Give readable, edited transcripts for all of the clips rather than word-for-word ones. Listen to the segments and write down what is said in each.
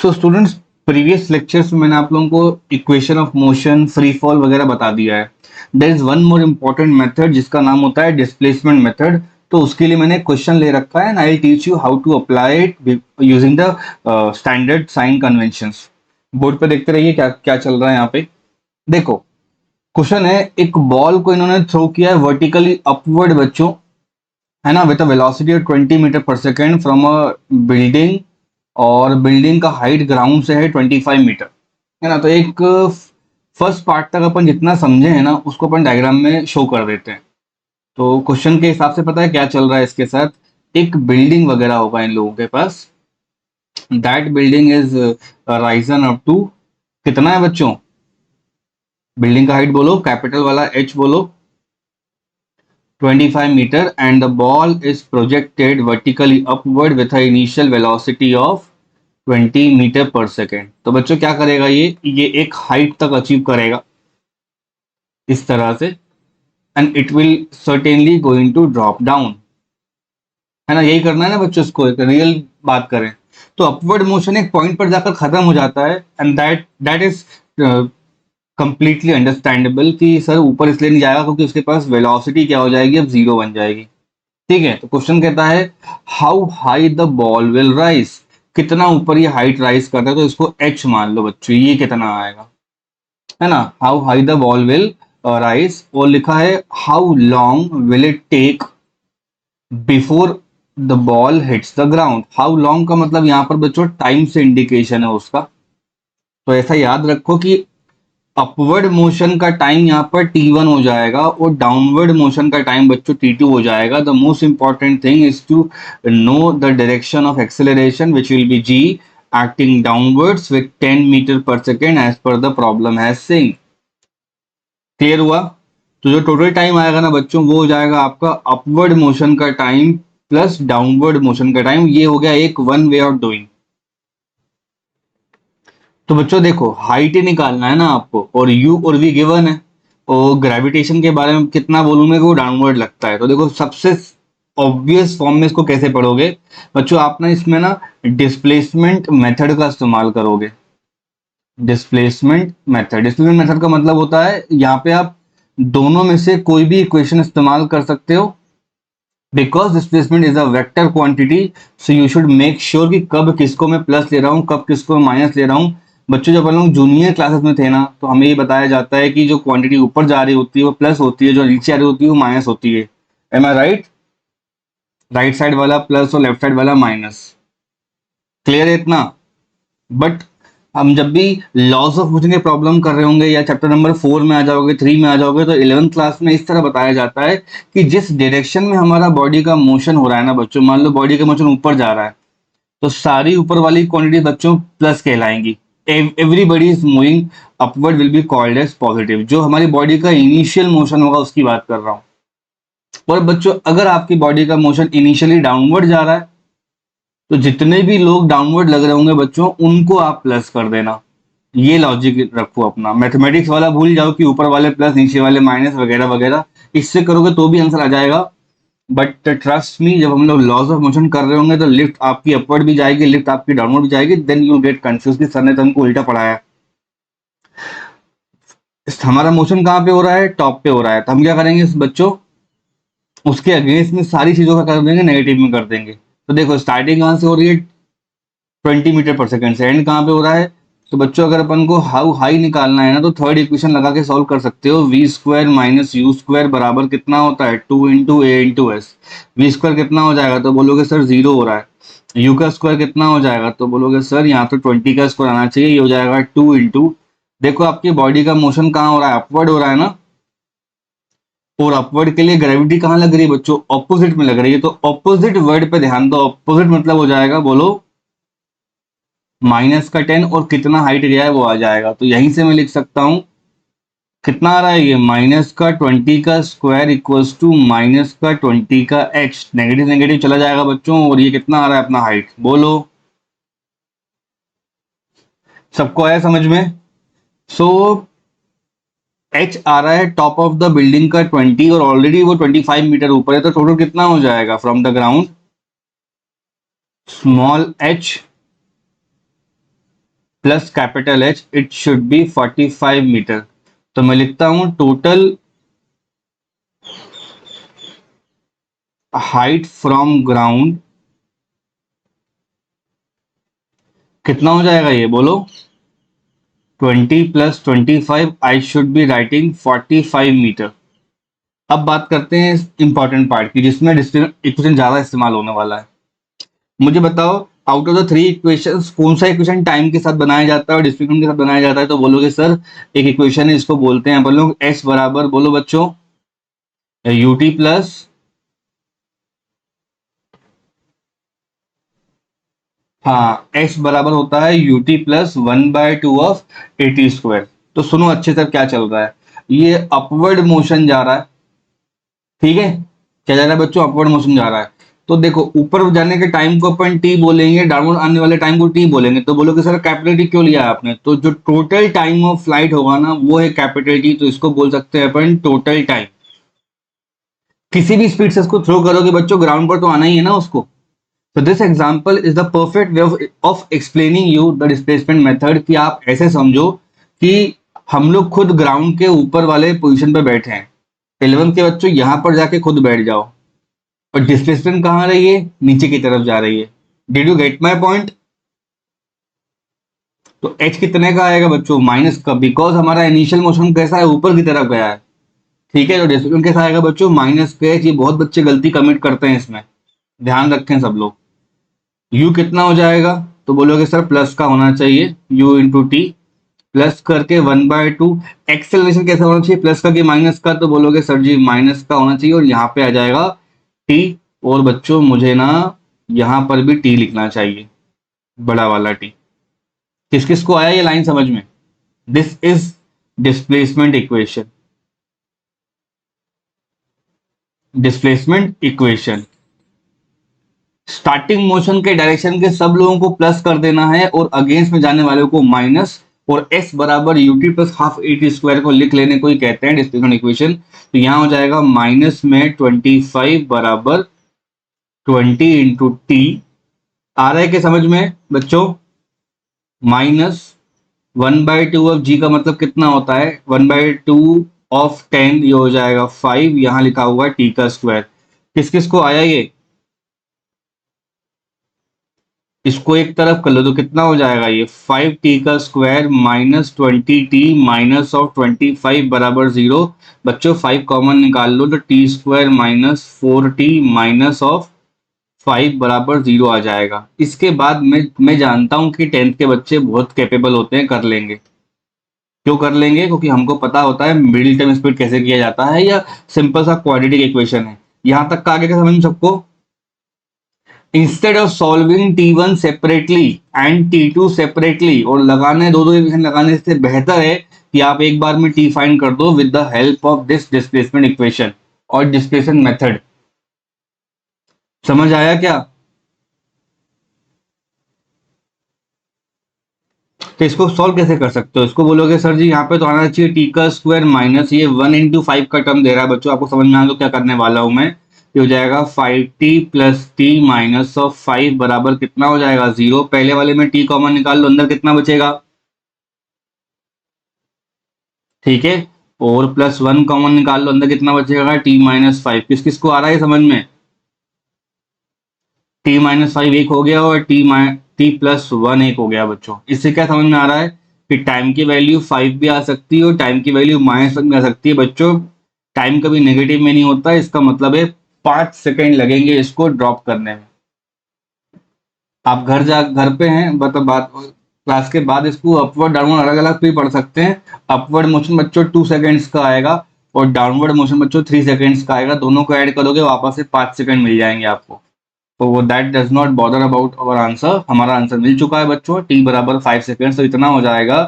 So students, previous lectures में मैंने आप लोगों को equation of motion, free fall वगैरह बता दिया है। There is one more important method जिसका नाम होता है डिस्प्लेसमेंट मेथड। तो उसके लिए मैंने क्वेश्चन ले रखा है and I teach you how to apply it using the standard sign conventions. Board पे देखते रहिए क्या क्या चल रहा है यहाँ पे। देखो, क्वेश्चन है, एक बॉल को इन्होंने थ्रो किया है वर्टिकली अपवर्ड बच्चों, है ना, with a velocity of 20 meter पर सेकेंड फ्रॉम अ बिल्डिंग, और बिल्डिंग का हाइट ग्राउंड से है 25 मीटर, है ना। तो एक फर्स्ट पार्ट तक अपन जितना समझे हैं ना उसको अपन डायग्राम में शो कर देते हैं। तो क्वेश्चन के हिसाब से पता है क्या चल रहा है इसके साथ। एक बिल्डिंग वगैरह होगा इन लोगों के पास। That building is risen up to, कितना है बच्चों, बिल्डिंग का हाइट बोलो, कैपिटल वाला एच बोलो, 25 metre, and the ball is projected vertically upward with an initial velocity of 20 meter पर सेकेंड। तो बच्चों क्या करेगा, ये एक हाइट तक अचीव करेगा इस तरह से, and it will certainly going to drop down, है ना। यही करना है ना बच्चों, इसको एक रियल बात करें तो अपवर्ड मोशन एक पॉइंट पर जाकर खत्म हो जाता है, and that is completely understandable कि सर ऊपर इसलिए नहीं जाएगा क्योंकि उसके पास वेलोसिटी क्या हो जाएगी, अब जीरो बन जाएगी। ठीक है, तो क्वेश्चन कहता है how high the ball will rise, कितना ऊपर ये हाइट राइज करता है। तो इसको एच मान लो बच्चों, ये कितना आएगा, है ना। How high the ball will rise, और लिखा है how long will it take before the ball hits the ground. How long का मतलब यहाँ पर बच्चों टाइम से इंडिकेशन है उसका। तो ऐसा याद रखो कि अपवर्ड मोशन का टाइम यहाँ पर t1 हो जाएगा और डाउनवर्ड मोशन का टाइम बच्चों t2 हो जाएगा। The most important thing is to know the direction of acceleration which will be g acting downwards with 10 metre पर second as per the problem has seen. Clear हुआ। तो जो total time आएगा ना बच्चों वो हो जाएगा आपका अपवर्ड मोशन का टाइम प्लस डाउनवर्ड मोशन का टाइम। ये हो गया एक वन वे ऑफ डूइंग। तो बच्चों देखो, हाइट ही निकालना है ना आपको, और u और v गिवन है, और ग्रेविटेशन के बारे में कितना बोलूंगा कि वो डाउनवर्ड लगता है। तो देखो सबसे ऑब्वियस फॉर्म में इसको कैसे पढ़ोगे बच्चों, आप ना इसमें ना डिस्प्लेसमेंट मेथड का इस्तेमाल करोगे। डिस्प्लेसमेंट मेथड का मतलब होता है यहाँ पे आप दोनों में से कोई भी इक्वेशन इस्तेमाल कर सकते हो, because displacement is a vector quantity. So you should make sure कि कब किसको मैं प्लस ले रहा हूँ, कब किसको मैं माइनस ले रहा हूँ। बच्चों जब हम लोग जूनियर क्लासेस में थे ना तो हमें ये बताया जाता है कि जो क्वांटिटी ऊपर जा रही होती है वो प्लस होती है, जो नीचे आ रही होती है वो माइनस होती है। एम आई राइट? राइट साइड वाला प्लस और लेफ्ट साइड वाला माइनस। क्लियर है इतना? बट हम जब भी लॉस ऑफ मोशन के प्रॉब्लम कर रहे होंगे या चैप्टर नंबर 4 में आ जाओगे, 3 में आ जाओगे, तो 11th क्लास में इस तरह बताया जाता है कि जिस डायरेक्शन में हमारा बॉडी का मोशन हो रहा है ना बच्चों, मान लो बॉडी का मोशन ऊपर जा रहा है तो सारी ऊपर वाली क्वांटिटी बच्चों प्लस कहलाएंगी। Everybody is moving upward will be called as positive. जो हमारी बॉडी का इनिशियल मोशन होगा उसकी बात कर रहा हूँ। और बच्चों अगर आपकी बॉडी का मोशन इनिशियली डाउनवर्ड जा रहा है तो जितने भी लोग डाउनवर्ड लग रहे होंगे बच्चों उनको आप प्लस कर देना। ये लॉजिक रखो अपना, मैथमेटिक्स वाला भूल जाओ कि ऊपर वाले प्लस नीचे वाले माइनस वगैरह वगैरह। इससे करोगे तो भी आंसर आ जाएगा। बट ट्रस्ट मी, जब हम लोग लॉज ऑफ मोशन कर रहे होंगे तो लिफ्ट आपकी अपवर्ड भी जाएगी, लिफ्ट आपकी डाउनवर्ड भी जाएगी, देन यू गेट कंफ्यूज कि सर ने तो हमको उल्टा पढ़ाया। हमारा मोशन कहाँ पे हो रहा है, टॉप पे हो रहा है, तो हम क्या करेंगे बच्चों, उसके अगेंस्ट में सारी चीजों का कर देंगे, नेगेटिव में कर देंगे। तो देखो स्टार्टिंग कहाँ से हो रही है, 20 मीटर पर सेकेंड से, एंड कहाँ पे हो रहा है। तो बच्चों अगर अपन को हाउ हाई निकालना है ना तो थर्ड इक्वेशन लगा के सॉल्व कर सकते हो। V square minus u square बराबर कितना होता है, 2 into a into s. V square कितना हो जाएगा तो बोलोगे सर 0 हो रहा है। यू का स्क्वायर कितना हो जाएगा तो बोलोगे सर यहाँ तो 20 का स्क्वायर आना चाहिए, ये हो जाएगा 2 इंटू, देखो आपकी बॉडी का मोशन कहाँ हो रहा है, अपवर्ड हो रहा है ना। और अपवर्ड के लिए ग्रेविटी कहाँ लग रही है बच्चों, ऑपोजिट में लग रही है। तो ऑपोजिट वर्ड पे ध्यान दो, ऑपोजिट मतलब हो जाएगा, बोलो माइनस का 10 और कितना हाइट गया है वो आ जाएगा। तो यहीं से मैं लिख सकता हूं कितना आ रहा है, ये माइनस का 20 का स्क्वायर इक्वल्स टू माइनस का 20 का एक्स। नेगेटिव नेगेटिव चला जाएगा बच्चों, और ये कितना आ रहा है अपना हाइट, बोलो सबको आया समझ में। सो एच आ रहा है टॉप ऑफ द बिल्डिंग का 20 और ऑलरेडी वो 25 मीटर ऊपर है, तो टोटल कितना हो जाएगा from the ground, small h plus capital h, it should be 45 meter. तो मैं लिखता हूं टोटल हाइट फ्रॉम ग्राउंड कितना हो जाएगा ये बोलो? 20 plus 25, I should be writing 45 meter. अब बात करते हैं इंपॉर्टेंट पार्ट की, जिसमें इक्वेशन ज्यादा इस्तेमाल होने वाला है। मुझे बताओ, out of the three equations कौन सा इक्वेशन टाइम के साथ बनाया जाता है और डिस्प्लेसमेंट के साथ बनाया जाता है? तो बोलोगे सर एक इक्वेशन है, इसको बोलते हैं अपन लोग एस बराबर, बोलो बच्चों, यूटी प्लस हाँ एस बराबर होता है UT plus 1/2 of eighty square. तो सुनो अच्छे से क्या चल रहा है, ये अपवर्ड मोशन जा रहा है, ठीक है? क्या जा रहा है बच्चों? अपवर्ड मोशन जा रहा है। तो देखो ऊपर जाने के टाइम को अपन टी बोलेंगे, डाउनवर्ड आने वाले टाइम को टी बोलेंगे। तो बोलोगे सर कैपिटल टी क्यों लिया है आपने? तो जो टोटल टाइम ऑफ फ्लाइट होगा ना वो है कैपिटल टी, तो इसको बोल सकते हैं अपन टोटल टाइम। किसी भी स्पीड से इसको थ्रो करोगे बच्चों, ग्राउंड पर तो आना ही है ना उसको। तो this example is the perfect way of explaining you the displacement method, कि आप ऐसे समझो कि हम लोग खुद ग्राउंड के ऊपर वाले पोजीशन पे बैठे हैं। 11 के बच्चों यहां पर जाके खुद बैठ जाओ, और डिस्प्लेसमेंट कहाँ रही है? नीचे की तरफ जा रही है। Did you get my point? तो एच कितने का आएगा बच्चों? माइनस का, बिकॉज हमारा इनिशियल मोशन कैसा है? ऊपर की तरफ गया है, ठीक है? तो डिस्प्लेसमेंट कैसा आएगा बच्चों? माइनस का एच। ये बहुत बच्चे गलती कमिट करते हैं इसमें, ध्यान रखें सब लोग। यू कितना हो जाएगा? तो बोलोगे सर प्लस का होना चाहिए, यू इंटू टी, प्लस करके 1/2। एक्सेलरेशन कैसा होना चाहिए? प्लस का कि माइनस का? तो बोलोगे सर जी माइनस का होना चाहिए, और यहाँ पे आ जाएगा टी। और बच्चों मुझे ना यहाँ पर भी टी लिखना चाहिए, बड़ा वाला टी। किस किस को आया ये लाइन समझ में? This is displacement equation, displacement equation. Starting motion के डायरेक्शन के सब लोगों को प्लस कर देना है और अगेंस्ट में जाने वालों को माइनस, और s बराबर UT plus half eighty square को लिख लेने को ही कहते हैं डिस्प्लेसमेंट इक्वेशन। तो यहां हो जाएगा माइनस में 25 बराबर 20 इंटू टी। आ रहा है क्या समझ में बच्चों? माइनस 1/2 ऑफ जी का मतलब कितना होता है? 1/2 ऑफ 10, ये हो जाएगा 5। यहां लिखा हुआ है टी का स्क्वायर। किस किस को आया ये? इसको एक तरफ कर लो तो कितना हो जाएगा ये? 5t का square minus 20t minus of 25 बराबर 0। बच्चों 5 कॉमन निकाल लो तो T square minus 4t minus of 5 बराबर 0 आ जाएगा। इसके बाद मैं जानता हूं कि 10th के बच्चे बहुत कैपेबल होते हैं, कर लेंगे। क्यों कर लेंगे? क्योंकि हमको पता होता है मिडिल टर्म स्पीड कैसे किया जाता है, या सिंपल सा क्वाड्रेटिक इक्वेशन है। यहां तक का आगे का समझ सबको? Instead of solving T1 separately and T2 separately, और लगाने दो दो इक्वेशन लगाने से बेहतर है कि आप एक बार में T फाइंड कर दो with the help of this displacement equation और डिस्प्लेसमेंट मेथड। समझ आया क्या? तो इसको सॉल्व कैसे कर सकते हो? इसको बोलोगे सर जी यहाँ पे तो आना चाहिए टी का स्क्वायर माइनस ये 1/5 का टर्म दे रहा है बच्चों, आपको समझ में आया तो क्या करने वाला हूं मैं? ये हो जाएगा 5t plus T minus of 5 बराबर कितना हो जाएगा? 0। पहले वाले में टी कॉमन निकाल लो, अंदर कितना बचेगा? ठीक है। और प्लस 1 कॉमन निकाल लो, अंदर कितना बचेगा? t-5। किस किस को आ रहा है समझ में? t-5 एक हो गया, और टी प्लस 1 एक हो गया बच्चों। इससे क्या समझ में आ रहा है कि टाइम की वैल्यू 5 भी आ सकती है और टाइम की वैल्यू -1 भी आ सकती है बच्चों। टाइम कभी नेगेटिव में नहीं होता, इसका मतलब है 5 सेकेंड लगेंगे इसको ड्रॉप करने में। आप घर पे हैं मतलब बात क्लास के बाद इसको अपवर्ड डाउनवर्ड अलग अलग भी पढ़ सकते हैं। अपवर्ड मोशन बच्चों 2 सेकेंड्स का आएगा, और डाउनवर्ड मोशन बच्चों 3 सेकेंड्स का आएगा। दोनों को ऐड करोगे वापस से 5 सेकेंड मिल जाएंगे आपको। तो वो that does not bother about our answer. हमारा आंसर मिल चुका है बच्चों, टी बराबर 5 सेकेंड। तो इतना हो जाएगा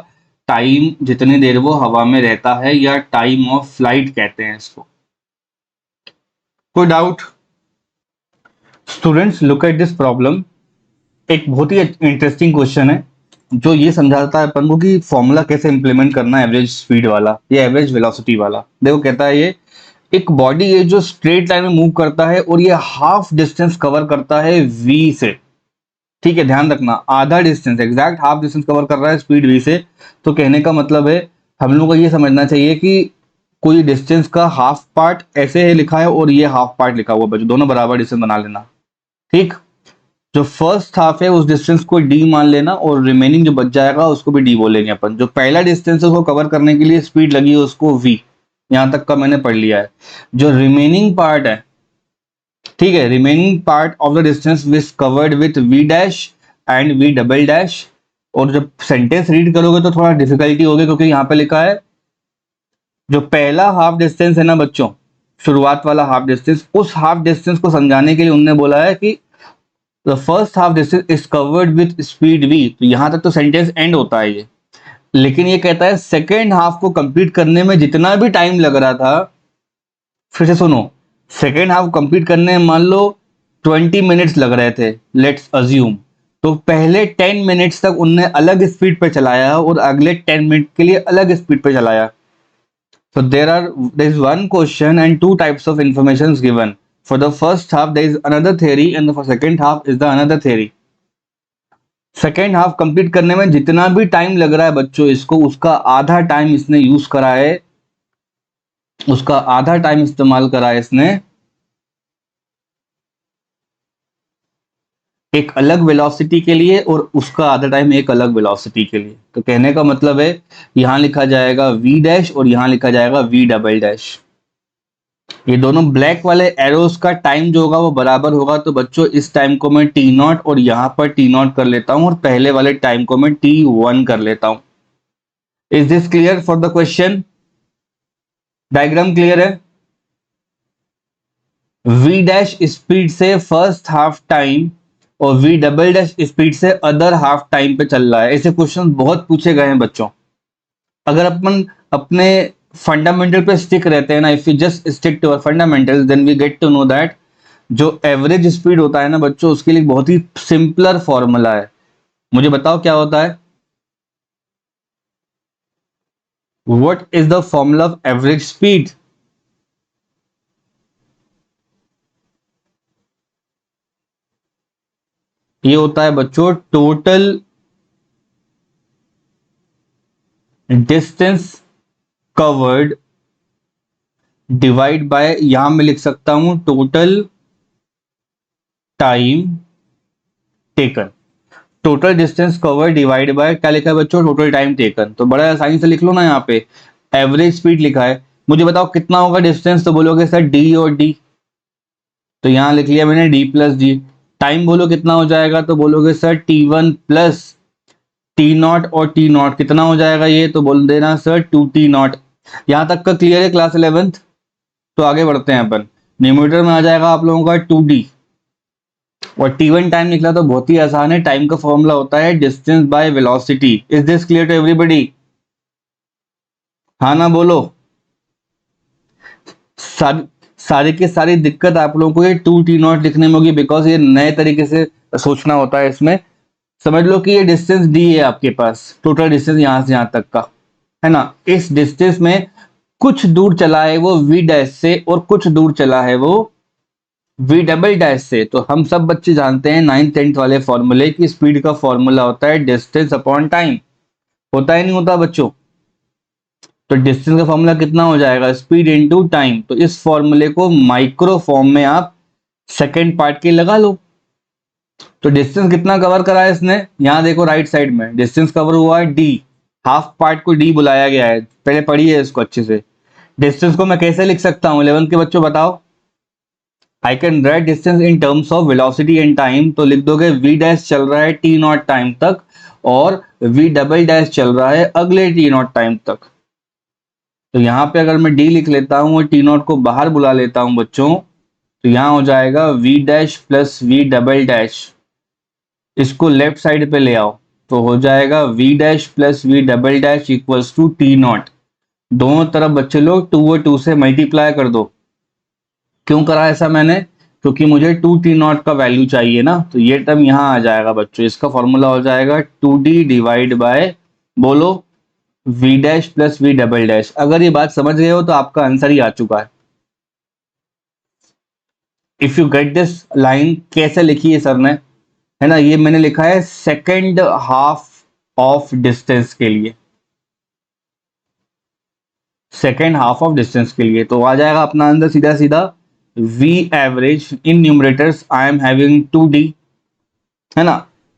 टाइम जितनी देर वो हवा में रहता है, या टाइम ऑफ फ्लाइट कहते हैं इसको। कोई doubt? Students look at this problem. एक बहुत ही इंटरेस्टिंग क्वेश्चन है जो ये समझाता है अपन को कि फॉर्मूला कैसे इंप्लीमेंट करना है एवरेज स्पीड वाला या एवरेज वेलोसिटी वाला। देखो कहता है ये एक बॉडी है जो स्ट्रेट लाइन में मूव करता है और ये हाफ डिस्टेंस कवर करता है v से। ठीक है, ध्यान रखना, आधा distance, exact half distance cover कर रहा है स्पीड v से। तो कहने का मतलब है हम लोग को ये समझना चाहिए कि कोई डिस्टेंस का हाफ पार्ट ऐसे है लिखा है और ये हाफ पार्ट लिखा हुआ, बच्चों दोनों बराबर डिस्टेंस बना लेना। ठीक, जो फर्स्ट हाफ है उस डिस्टेंस को डी मान लेना और रिमेनिंग जो बच जाएगा उसको भी डी बोलेंगे अपन। जो पहला डिस्टेंस है उसको कवर करने के लिए स्पीड लगी है उसको v, यहां तक का मैंने पढ़ लिया है। जो रिमेनिंग पार्ट है, ठीक है, remaining part of the distance which covered with v dash and v double dash. और जब सेंटेंस रीड करोगे तो थोड़ा डिफिकल्टी होगी क्योंकि यहाँ पे लिखा है जो पहला हाफ डिस्टेंस है ना बच्चों, शुरुआत वाला हाफ डिस्टेंस, उस हाफ डिस्टेंस को समझाने के लिए उन्होंने बोला है कि the first half distance is covered with speed v। तो यहां तक तो सेंटेंस एंड होता है ये, लेकिन ये कहता है सेकेंड हाफ को कंप्लीट करने में जितना भी टाइम लग रहा था, फिर से सुनो, सेकेंड हाफ कंप्लीट करने में मान लो 20 मिनट्स लग रहे थे, लेट्स अज्यूम, तो पहले 10 मिनट्स तक उनने अलग स्पीड पे चलाया और अगले 10 मिनट के लिए अलग स्पीड पे चलाया। So there is one question and two types of information is given. For the first half there is another theory and the second half is the another theory. Second half complete करने में जितना भी time लग रहा है बच्चों इसको, उसका आधा टाइम इसने यूज करा है, उसका आधा टाइम इस्तेमाल करा है इसने एक अलग वेलोसिटी के लिए और उसका आधा टाइम एक अलग वेलोसिटी के लिए। तो कहने का मतलब है यहां लिखा जाएगा v डैश और यहां लिखा जाएगा v डबल डैश। ये दोनों ब्लैक वाले एरोस का टाइम जो होगा वो बराबर होगा। तो बच्चों इस टाइम को मैं t नॉट और यहां पर t नॉट कर लेता हूं और पहले वाले टाइम को मैं t1 कर लेता हूं। Is this clear for the question? Diagram clear है? v डैश स्पीड से फर्स्ट हाफ टाइम और v डबल डैश स्पीड से अदर हाफ टाइम पे चल रहा है। ऐसे क्वेश्चन बहुत पूछे गए हैं बच्चों। अगर अपन अपने फंडामेंटल पे स्टिक रहते हैं ना, if you just stick to fundamental then we get to know that जो एवरेज स्पीड होता है ना बच्चों, उसके लिए बहुत ही सिंपलर फॉर्मूला है। मुझे बताओ क्या होता है? What is the formula of average speed? ये होता है बच्चों total distance covered divide by, यहां मैं लिख सकता हूं total time taken. Total distance cover divide by क्या लिखा है बच्चों? Total time taken. तो बड़ा आसानी से लिख लो ना, यहाँ पे एवरेज स्पीड लिखा है। मुझे बताओ कितना होगा डिस्टेंस? तो बोलोगे सर डी और डी, तो यहां लिख लिया मैंने डी प्लस डी। टाइम बोलो कितना हो जाएगा? तो बोलोगे sir T1 plus T not, और टी नॉट कितना हो जाएगा ये? तो बोल देना सर 2T नॉट। यहां तक का क्लियर है क्लास 11th? तो आगे बढ़ते हैं अपन। न्यूमरेटर में आ जाएगा आप लोगों का 2D और T1 टाइम निकला तो बहुत ही आसान है, टाइम का फॉर्मूला होता है distance by velocity. Is this clear to everybody? हाँ ना बोलो। सारी की सारी दिक्कत आप लोगों को ये 2T नॉट लिखने में होगी बिकॉज ये नए तरीके से सोचना होता है इसमें। समझ लो कि ये डिस्टेंस डी है आपके पास, टोटल डिस्टेंस यहां से यहां तक का है ना। इस डिस्टेंस में कुछ दूर चला है वो v डैश से और कुछ दूर चला है वो v डबल डैश से। तो हम सब बच्चे जानते हैं 9th 10th वाले फॉर्मूले की स्पीड का फॉर्मूला होता है डिस्टेंस अपॉन टाइम। होता ही नहीं होता बच्चों? तो डिस्टेंस का फॉर्मूला कितना हो जाएगा? Speed into time. तो इस फॉर्मूले को माइक्रो फॉर्म में आप सेकेंड पार्ट के लगा लो। तो डिस्टेंस कितना कवर करा है इसने? यहां देखो राइट साइड में डिस्टेंस कवर हुआ है डी, हाफ पार्ट को डी बुलाया गया है। पहले पढ़िए इसको अच्छे से। डिस्टेंस को मैं कैसे लिख सकता हूं 11th के बच्चों बताओ? I can write distance in terms of velocity and time. तो लिख दोगे v डैश चल रहा है टी नॉट टाइम तक और v डबल डैश चल रहा है अगले टी नॉट टाइम तक। तो यहां पे अगर मैं d लिख लेता हूं और टी नॉट को बाहर बुला लेता हूं बच्चों, तो यहां हो जाएगा v dash plus v double dash. इसको लेफ्ट साइड पे ले आओ तो हो जाएगा v dash plus v double dash equals to t naught. दोनों तरफ बच्चे लोग 2 और 2 से मल्टीप्लाई कर दो। क्यों करा ऐसा मैंने? क्योंकि मुझे 2T नॉट का वैल्यू चाहिए ना, तो ये टर्म यहां आ जाएगा बच्चों। इसका फॉर्मूला हो जाएगा 2D डिवाइड बाय, बोलो v dash plus v double dash. अगर ये बात समझ गए हो तो आपका आंसर ही आ चुका है। If you get this line कैसे लिखी है सर ने? है ना, ये मैंने लिखा है सेकेंड हाफ ऑफ डिस्टेंस के लिए, सेकेंड हाफ ऑफ डिस्टेंस के लिए। तो आ जाएगा अपना आंसर सीधा सीधा v average in numerators I am having 2d, है ना।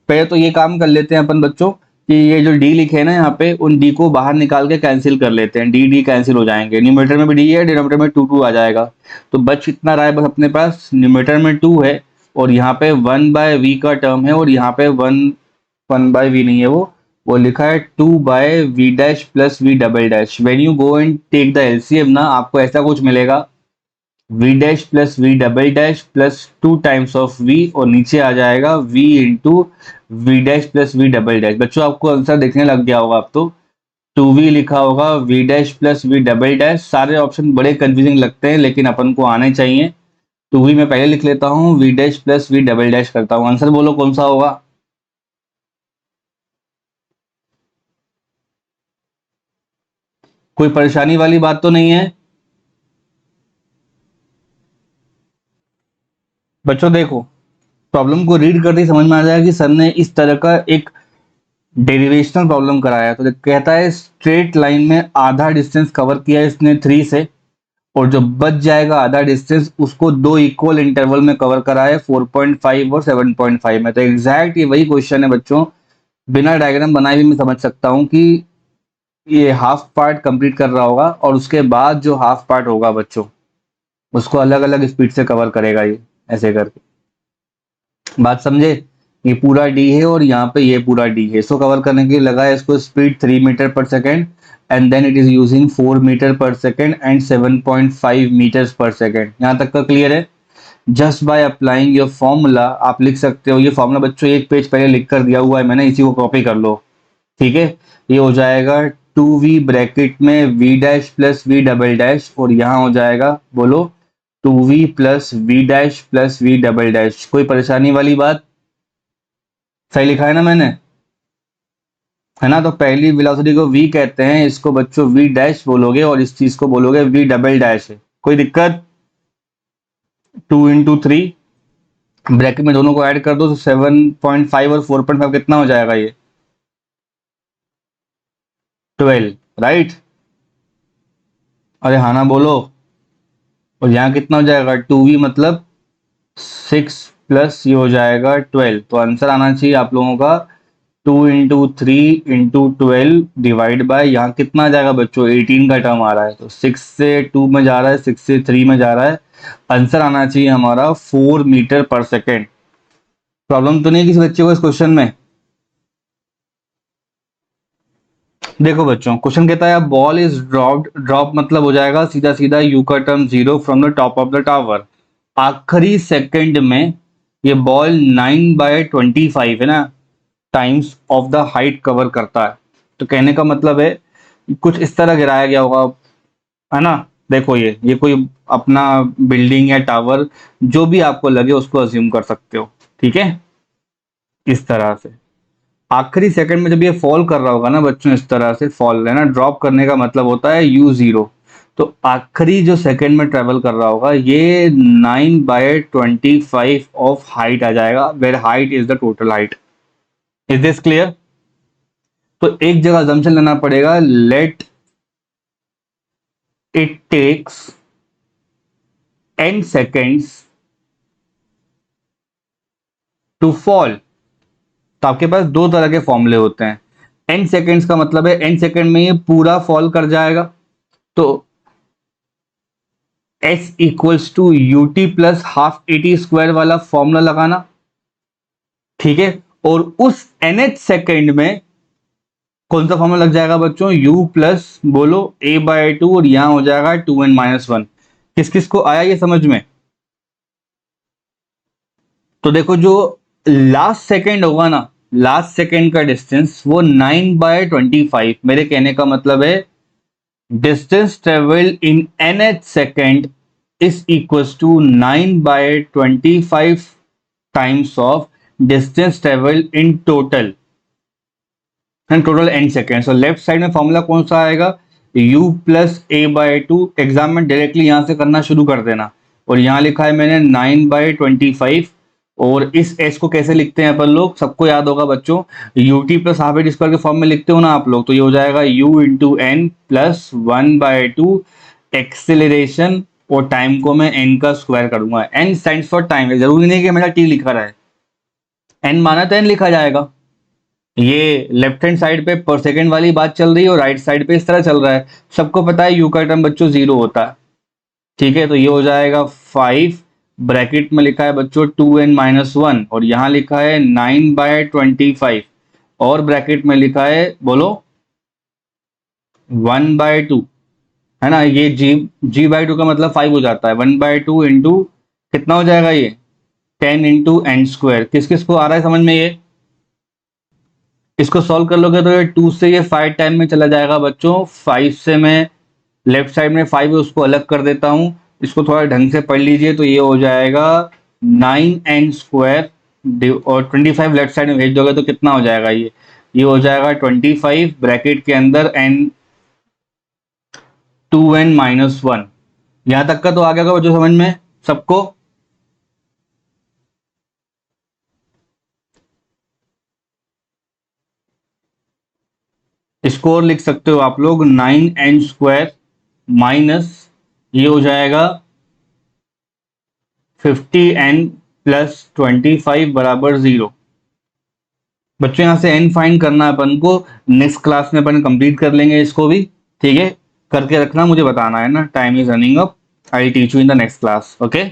पहले तो ये काम कर लेते हैं अपन बच्चों कि ये जो d लिखे हैं ना यहाँ पे, उन d को बाहर निकाल के कैंसिल कर लेते हैं, d कैंसिल हो जाएंगे, न्यूमरेटर में भी d है, डिनोमिनेटर में 2 आ जाएगा। तो बच कितना रहा है बस अपने पास, न्यूमरेटर में 2 है और यहाँ पे 1/v का टर्म है, और यहाँ पे 1/v नहीं है, वो लिखा है 2/v dash plus v double dash. When you go and take the LCM ना, आपको ऐसा कुछ मिलेगा v dash plus v double dash plus 2 times of v, और नीचे आ जाएगा v into v dash plus v double dash. बच्चों आपको आंसर दिखने लग गया होगा, अब तो 2v लिखा होगा, v dash plus v double dash. सारे ऑप्शन बड़े कंफ्यूजिंग लगते हैं लेकिन अपन को आने चाहिए। 2v मैं पहले लिख लेता हूँ, v dash plus v double dash करता हूँ, आंसर बोलो कौन सा होगा। कोई परेशानी वाली बात तो नहीं है बच्चों? देखो, प्रॉब्लम को रीड करते ही समझ में आ जाएगा कि सर ने इस तरह का एक डेरिवेशनल प्रॉब्लम कराया। तो कहता है स्ट्रेट लाइन में आधा डिस्टेंस कवर किया है इसने 3 से, और जो बच जाएगा आधा डिस्टेंस उसको 2 इक्वल इंटरवल में कवर करा है, 4.5 और 7.5 में। तो एग्जैक्ट ये वही क्वेश्चन है बच्चों, बिना डायग्राम बनाए भी मैं समझ सकता हूँ कि ये हाफ पार्ट कंप्लीट कर रहा होगा और उसके बाद जो हाफ पार्ट होगा बच्चों उसको अलग अलग स्पीड से कवर करेगा ये, ऐसे करके। बात समझे? ये पूरा डी है और यहाँ पे ये पूरा डी है, इसको कवर करने के लिए लगा है इसको स्पीड 3 मीटर पर second, and then it is using 4 meter पर सेकेंड एंड 7.5 मीटर्स पर सेकेंड। यहाँ तक का क्लियर है? Just by applying your formula, आप लिख सकते हो ये फॉर्मूला बच्चों, एक पेज पहले लिख कर दिया हुआ है मैंने, इसी को कॉपी कर लो, ठीक है। ये हो जाएगा 2v ब्रैकेट में v dash plus v double dash, और यहाँ हो जाएगा बोलो 2v plus v dash plus v double dash. कोई परेशानी वाली बात? सही लिखा है ना मैंने, है ना। तो पहली वेलोसिटी को v कहते हैं, इसको बच्चों v डैश बोलोगे और इस चीज को बोलोगे v डबल डैश है। कोई दिक्कत? 2 × 3 ब्रैकेट में दोनों को ऐड कर दो तो 7.5 और 4.5 कितना हो जाएगा ये? 12, राइट? अरे हाँ ना बोलो। और यहाँ कितना हो जाएगा 2v मतलब 6 प्लस ये हो जाएगा 12। तो आंसर आना चाहिए आप लोगों का 2 × 3 × 12 डिवाइड बाय, यहाँ कितना आ जाएगा बच्चों 18 का टर्म आ रहा है, तो 6 से 2 में जा रहा है, 6 से 3 में जा रहा है। आंसर आना चाहिए हमारा 4 मीटर पर सेकेंड। प्रॉब्लम तो नहीं है किसी बच्चे को इस क्वेश्चन में? देखो बच्चों, क्वेश्चन कहता है बॉल इज ड्रॉप्ड, ड्रॉप मतलब हो जाएगा सीधा सीधा यू का term 0 from the top of the tower. आखिरी सेकंड में ये बॉल 9/25 है ना times of the height cover करता है। तो कहने का मतलब है कुछ इस तरह गिराया गया होगा, है ना। देखो ये कोई अपना बिल्डिंग या टावर, जो भी आपको लगे उसको अज्यूम कर सकते हो, ठीक है, इस तरह से। आखिरी सेकंड में जब ये फॉल कर रहा होगा ना बच्चों, इस तरह से फॉल है ना, ड्रॉप करने का मतलब होता है u0। तो आखिरी जो सेकंड में ट्रेवल कर रहा होगा ये 9/25 ऑफ हाइट आ जाएगा, where height is the total height. Is this clear? तो एक जगह अजम्पशन लेना पड़ेगा, let it takes n seconds to fall. तो आपके पास दो तरह के फॉर्मूले होते हैं। n सेकेंड्स का मतलब है n सेकेंड में ये पूरा फॉल कर जाएगा, तो s equals to ut plus half at square वाला फॉर्मूला लगाना, ठीक है। और उस nth सेकेंड में कौन सा फॉर्मूला लग जाएगा बच्चों, u प्लस बोलो a/2, और यहां हो जाएगा 2n-1। किस किस को आया ये समझ में? तो देखो जो लास्ट सेकेंड होगा ना, लास्ट सेकेंड का डिस्टेंस वो 9/25, मेरे कहने का मतलब है distance travel in nth second is equals to 9/25 times of distance travel in total, and total n second. So left side में फॉर्मूला कौन सा आएगा, u प्लस a/2। एग्जाम में डायरेक्टली यहां से करना शुरू कर देना, और यहां लिखा है मैंने 9/25 और इस एस को कैसे लिखते हैं अपन लोग, सबको याद होगा बच्चों, u t plus half at square के फॉर्म में लिखते हो ना आप लोग, तो ये हो जाएगा u into n plus 1/2 acceleration, और टाइम को मैं एन का स्क्वायर करूंगा। एन स्टैंड्स फॉर टाइम है, जरूरी नहीं कि मेरा टी लिखा रहा है, एन माना तो एन लिखा जाएगा। ये लेफ्ट हैंड साइड पे पर सेकेंड वाली बात चल रही है और राइट साइड पे इस तरह चल रहा है। सबको पता है यू का टर्म बच्चों 0 होता है, ठीक है। तो ये हो जाएगा 5, ब्रैकेट में लिखा है बच्चों 2n-1, और यहाँ लिखा है 9/25, और ब्रैकेट में लिखा है बोलो 1/2, है ना। ये g/2 का मतलब 5 हो जाता है, 1/2 इंटू कितना हो जाएगा ये 10 इंटू एन स्क्वायर। किस किस को आ रहा है समझ में ये, इसको सॉल्व कर लोगे तो ये 2 से ये 5 टाइम में चला जाएगा बच्चों। 5 से मैं लेफ्ट साइड में 5 है उसको अलग कर देता हूं, इसको थोड़ा ढंग से पढ़ लीजिए। तो ये हो जाएगा 9n स्क्वायर, और 25 लेफ्ट साइड में भेज दोगे तो कितना हो जाएगा ये हो जाएगा 25, ब्रैकेट के अंदर n 2n-1। यहां तक का तो आ गया बच्चों समझ में सबको। इसको और लिख सकते हो आप लोग 9n स्क्वायर माइनस, ये हो जाएगा 50n प्लस 25 बराबर 0। बच्चों यहाँ से n फाइंड करना है अपन को, नेक्स्ट क्लास में अपन कंप्लीट कर लेंगे इसको भी, ठीक है। करके रखना, मुझे बताना है ना। Time is running up, I teach you in the next class, okay.